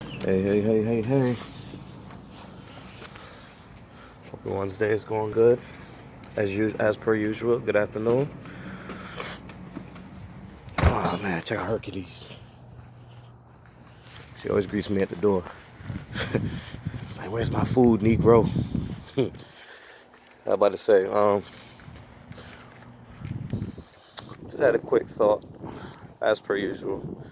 Hey, hey, hey, hey, hey. Hope everyone's day is going good. As per usual, good afternoon. Oh man, check out Hercules. She always greets me at the door. It's like, where's my food, Negro? How about to say, just had a quick thought, as per usual.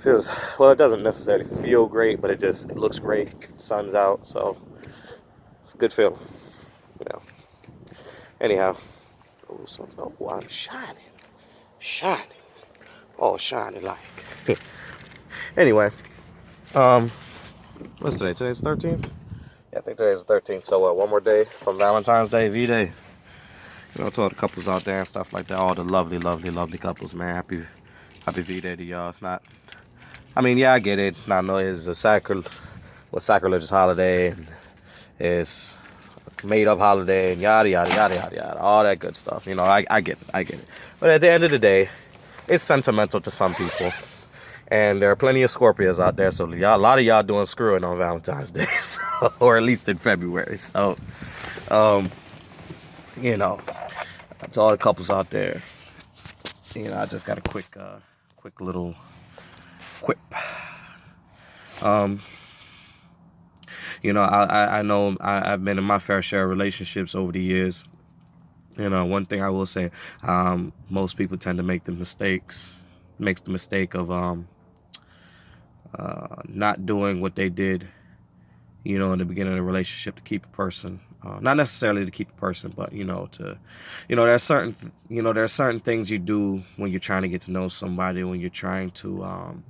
Feels well, it doesn't necessarily feel great, but it looks great. Sun's out, so it's a good feeling. You know. Anyhow, oh, I'm shining, oh, shining like. Anyway, um, what's today? Today's 13th. Yeah, I think today's the 13th. So one more day from Valentine's Day, V-Day. You know, to all the couples out there and stuff like that. All the lovely, lovely, lovely couples, man. Happy V-Day to y'all. It's not. I mean, yeah, I get it. It's not no. It's a sacrilegious holiday. And it's made up holiday and yada yada yada yada yada. All that good stuff. You know, I get it. I get it. But at the end of the day, it's sentimental to some people. And there are plenty of Scorpios out there, so y'all, a lot of y'all doing screwing on Valentine's Day, so, or at least in February. So, um, you know, to all the couples out there, you know, I just got a quick little quip. Um, you know, I know I've been in my fair share of relationships over the years. You know, one thing I will say, most people tend to make the mistake of not doing what they did, you know, in the beginning of the relationship to keep a person. Not necessarily to keep a person, but you know, there are certain things you do when you're trying to get to know somebody, when you're trying to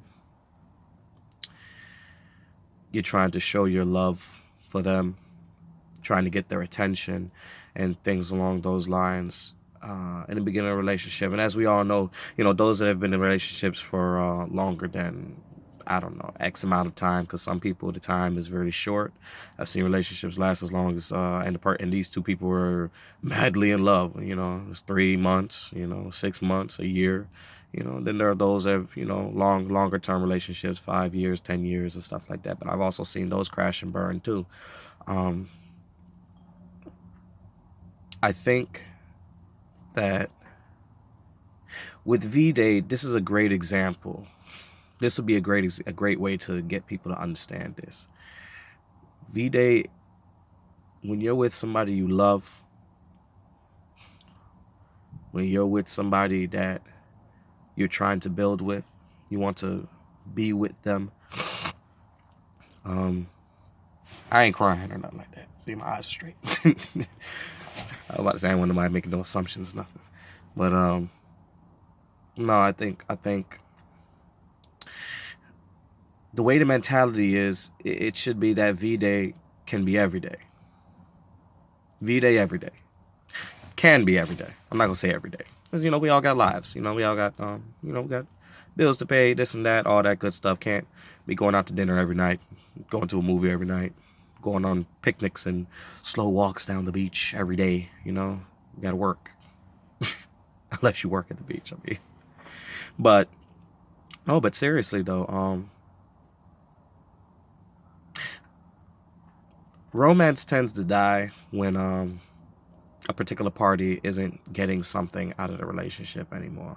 show your love for them, trying to get their attention, and things along those lines. In the beginning of a relationship, and as we all know, you know, those that have been in relationships for longer than, I don't know, X amount of time, because some people the time is very short. I've seen relationships last as long as and these two people were madly in love. You know, it was 3 months, you know, 6 months, a year. You know, then there are those that have, you know, longer term relationships, 5 years, 10 years, and stuff like that. But I've also seen those crash and burn too. Um, I think that with V-Day, this is a great example. This would be a great way to get people to understand this. V-Day, when you're with somebody you love, when you're with somebody that you're trying to build with, you want to be with them. I ain't crying or nothing like that. See, my eyes straight. I was about to say I want nobody making no assumptions, nothing. But no, I think the way the mentality is, it should be that V-Day can be every day. V-Day every day. Can be every day. I'm not gonna say every day, because you know we all got lives. You know we all got we got bills to pay, this and that, all that good stuff. Can't be going out to dinner every night, going to a movie every night, going on picnics and slow walks down the beach every day. You know, you gotta work, unless you work at the beach. I mean, but no, but seriously though, romance tends to die when a particular party isn't getting something out of the relationship anymore.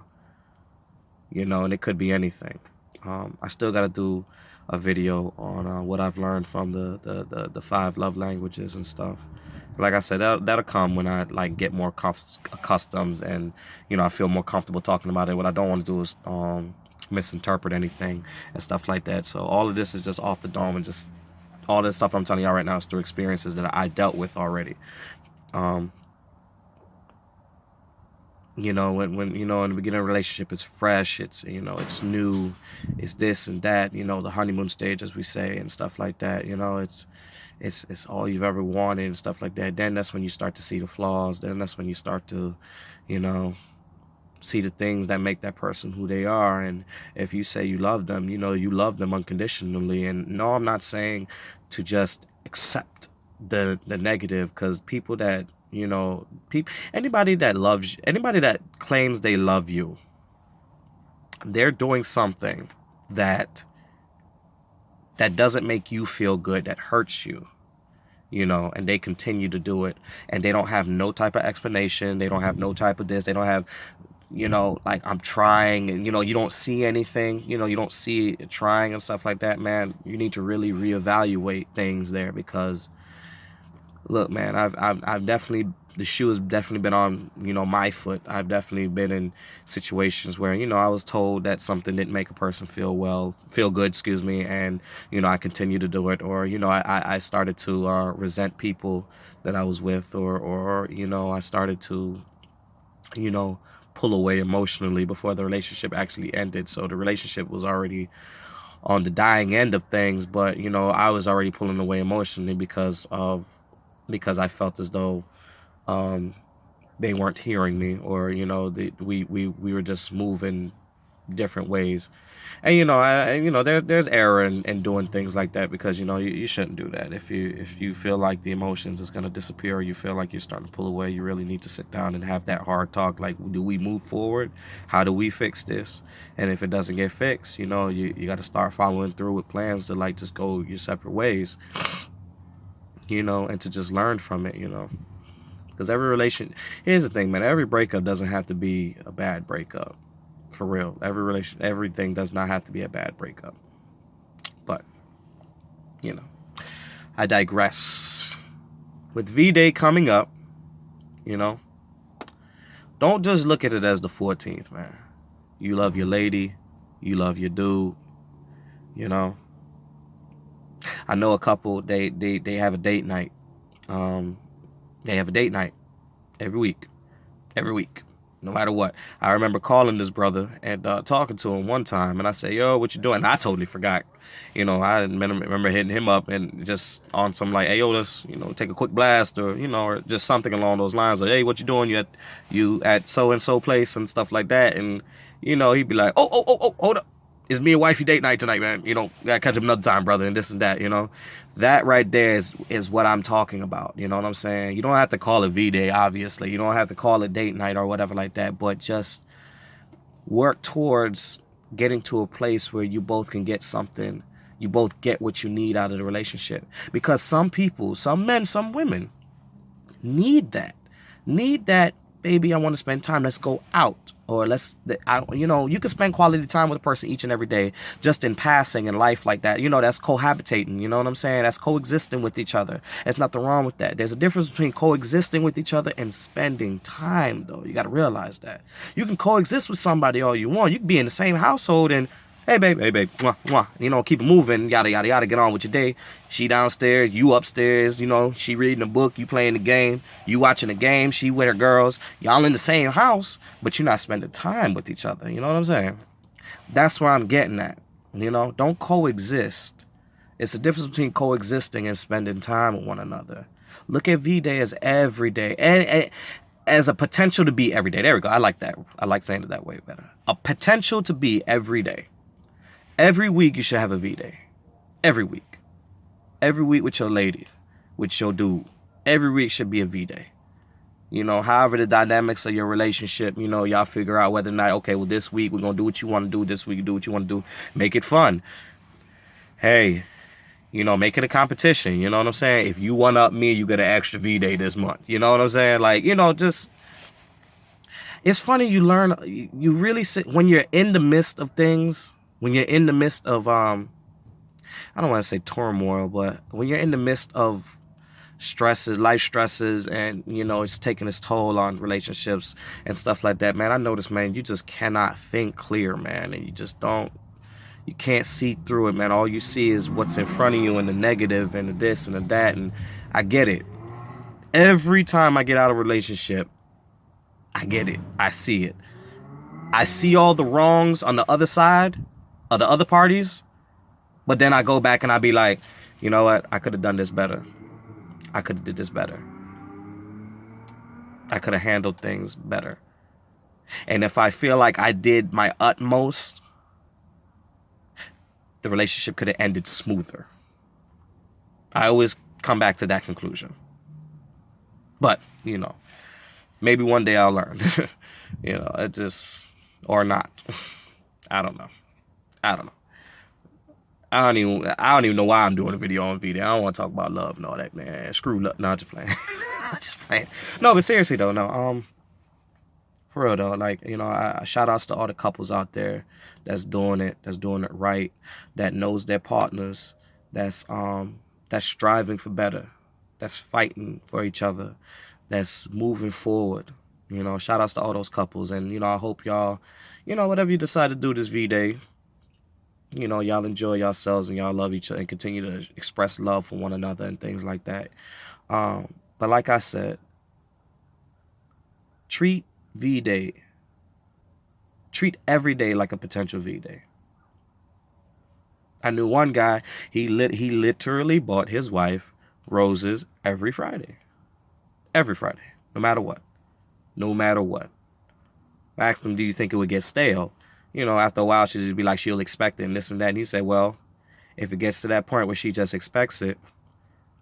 You know, and it could be anything. I still got to do a video on what I've learned from the 5 love languages and stuff. Like I said, that'll come when I like get more accustomed, and you know, I feel more comfortable talking about it. What I don't want to do is misinterpret anything and stuff like that. So all of this is just off the dome, and just all this stuff I'm telling y'all right now is through experiences that I dealt with already. Um, you know, when you know, in the beginning of a relationship, it's fresh, it's, you know, it's new, it's this and that, you know, the honeymoon stage, as we say, and stuff like that. You know, it's all you've ever wanted and stuff like that. Then that's when you start to see the flaws. Then that's when you start to, you know, see the things that make that person who they are. And if you say you love them, you know, you love them unconditionally. And no, I'm not saying to just accept the negative, because people that, you know, anybody that claims they love you, they're doing something that that doesn't make you feel good, that hurts you, you know, and they continue to do it, and they don't have no type of explanation, they don't have no type of this, they don't have, you know, like, I'm trying, and, you know, you don't see anything, you know, you don't see it trying and stuff like that, man. You need to really reevaluate things there, because look, man, I've definitely, the shoe has definitely been on, you know, my foot. I've definitely been in situations where, you know, I was told that something didn't make a person feel good, excuse me, and, you know, I continue to do it, or, you know, I started to resent people that I was with, or, you know, I started to, you know, pull away emotionally before the relationship actually ended. So the relationship was already on the dying end of things, but, you know, I was already pulling away emotionally because I felt as though they weren't hearing me, or, you know, we were just moving different ways. And, you know, there's error in doing things like that, because, you know, you shouldn't do that. If you feel like the emotions is going to disappear, or you feel like you're starting to pull away, you really need to sit down and have that hard talk. Like, do we move forward? How do we fix this? And if it doesn't get fixed, you know, you got to start following through with plans to, like, just go your separate ways, you know, and to just learn from it, you know. Because here's the thing, man, every breakup doesn't have to be a bad breakup. For real. Everything does not have to be a bad breakup. But, you know, I digress. With V-Day coming up, you know, don't just look at it as the 14th, man. You love your lady, you love your dude, you know. I know a couple, they have a date night. They have a date night every week, no matter what. I remember calling this brother and talking to him one time, and I said, yo, what you doing? And I totally forgot. You know, I remember hitting him up and just on some like, hey, yo, let's, you know, take a quick blast, or, you know, or just something along those lines, or, hey, what you doing? You at so-and-so place and stuff like that. And, you know, he'd be like, oh, hold up. It's me and wifey date night tonight, man. You know, gotta catch up another time, brother, and this and that, you know. That right there is what I'm talking about. You know what I'm saying? You don't have to call it V-Day, obviously. You don't have to call it date night or whatever like that, but just work towards getting to a place where you both can get something. You both get what you need out of the relationship. Because some people, some men, some women need that. Baby, I want to spend time. Let's go out. Or you know, you can spend quality time with a person each and every day, just in passing in life like that. You know, that's cohabitating. You know what I'm saying? That's coexisting with each other. There's nothing wrong with that. There's a difference between coexisting with each other and spending time, though. You got to realize that. You can coexist with somebody all you want. You can be in the same household and, hey, babe, mwah, mwah. You know, keep it moving, yada, yada, yada, get on with your day. She downstairs, you upstairs, you know, she reading a book, you playing the game, you watching the game, she with her girls. Y'all in the same house, but you're not spending time with each other. You know what I'm saying? That's where I'm getting at. You know, don't coexist. It's the difference between coexisting and spending time with one another. Look at V-Day as every day. And as a potential to be every day. There we go. I like that. I like saying it that way better. A potential to be every day. Every week you should have a V-Day. Every week. Every week with your lady, with your dude. Every week should be a V-Day. You know, however the dynamics of your relationship, you know, y'all figure out whether or not, okay, well, this week we're going to do what you want to do. This week you do what you want to do. Make it fun. Hey, you know, make it a competition. You know what I'm saying? If you one up me, you get an extra V-Day this month. You know what I'm saying? Like, you know, just... It's funny, you learn, you really sit, when you're in the midst of things, when you're in the midst of, I don't want to say turmoil, but when you're in the midst of stresses, life stresses, and, you know, it's taking its toll on relationships and stuff like that, man, I notice, man, you just cannot think clear, man, and you can't see through it, man. All you see is what's in front of you and the negative and the this and the that, and I get it. Every time I get out of a relationship, I get it. I see it. I see all the wrongs on the other side of the other parties, but then I go back and I be like, you know what? I could have done this better. I could have did this better. I could have handled things better. And if I feel like I did my utmost, the relationship could have ended smoother. I always come back to that conclusion. But, you know, maybe one day I'll learn. You know, it just, or not. I don't know. I don't even know why I'm doing a video on V-Day. I don't want to talk about love and all that, man. Screw love. No, I'm just playing. I'm just playing. No, but seriously though, no. For real though, like, you know, I shout outs to all the couples out there that's doing it right, that knows their partners, that's striving for better, that's fighting for each other, that's moving forward. You know, shout outs to all those couples, and you know, I hope y'all, you know, whatever you decide to do this V-Day, you know, y'all enjoy yourselves and y'all love each other and continue to express love for one another and things like that. But like I said, treat V-Day, treat every day like a potential V-Day. I knew one guy, he literally bought his wife roses every Friday. Every Friday, no matter what. No matter what. I asked him, do you think it would get stale? You know, after a while, she'd just be like, she'll expect it and this and that. And he said, well, if it gets to that point where she just expects it,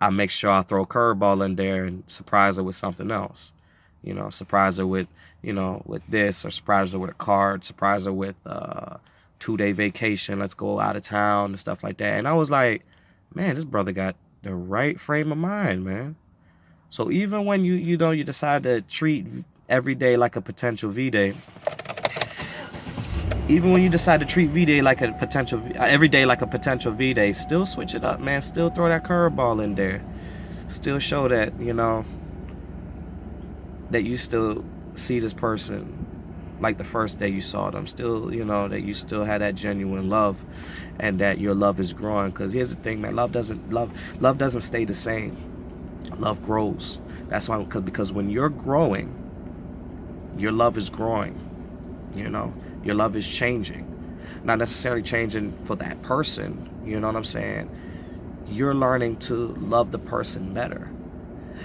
I make sure I throw a curveball in there and surprise her with something else. You know, surprise her with, you know, with this, or surprise her with a card, surprise her with a 2-day vacation, let's go out of town and stuff like that. And I was like, man, this brother got the right frame of mind, man. So even when you decide to treat every day like a potential V-Day, even when you decide to treat V-Day like a potential, every day like a potential V-Day, still switch it up, man. Still throw that curveball in there. Still show that, you know, that you still see this person like the first day you saw them. Still, you know, that you still had that genuine love and that your love is growing. Because here's the thing, man, love doesn't stay the same. Love grows. That's why, because when you're growing, your love is growing. You know, your love is changing. Not necessarily changing for that person, you know what I'm saying? You're learning to love the person better.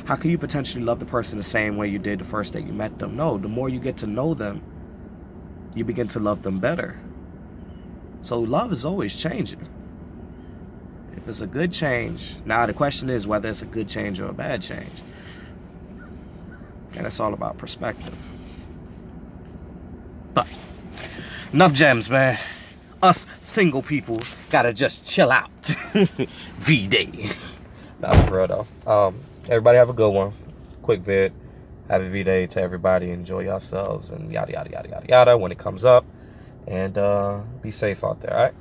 How can you potentially love the person the same way you did the first day you met them? No, the more you get to know them, you begin to love them better. So love is always changing. If it's a good change, now the question is whether it's a good change or a bad change. And it's all about perspective. But enough gems, man. Us single people gotta just chill out. V-Day. Nah, for real though. Everybody have a good one. Quick vid. Happy V-Day to everybody. Enjoy yourselves and yada yada yada yada yada when it comes up. And be safe out there, alright?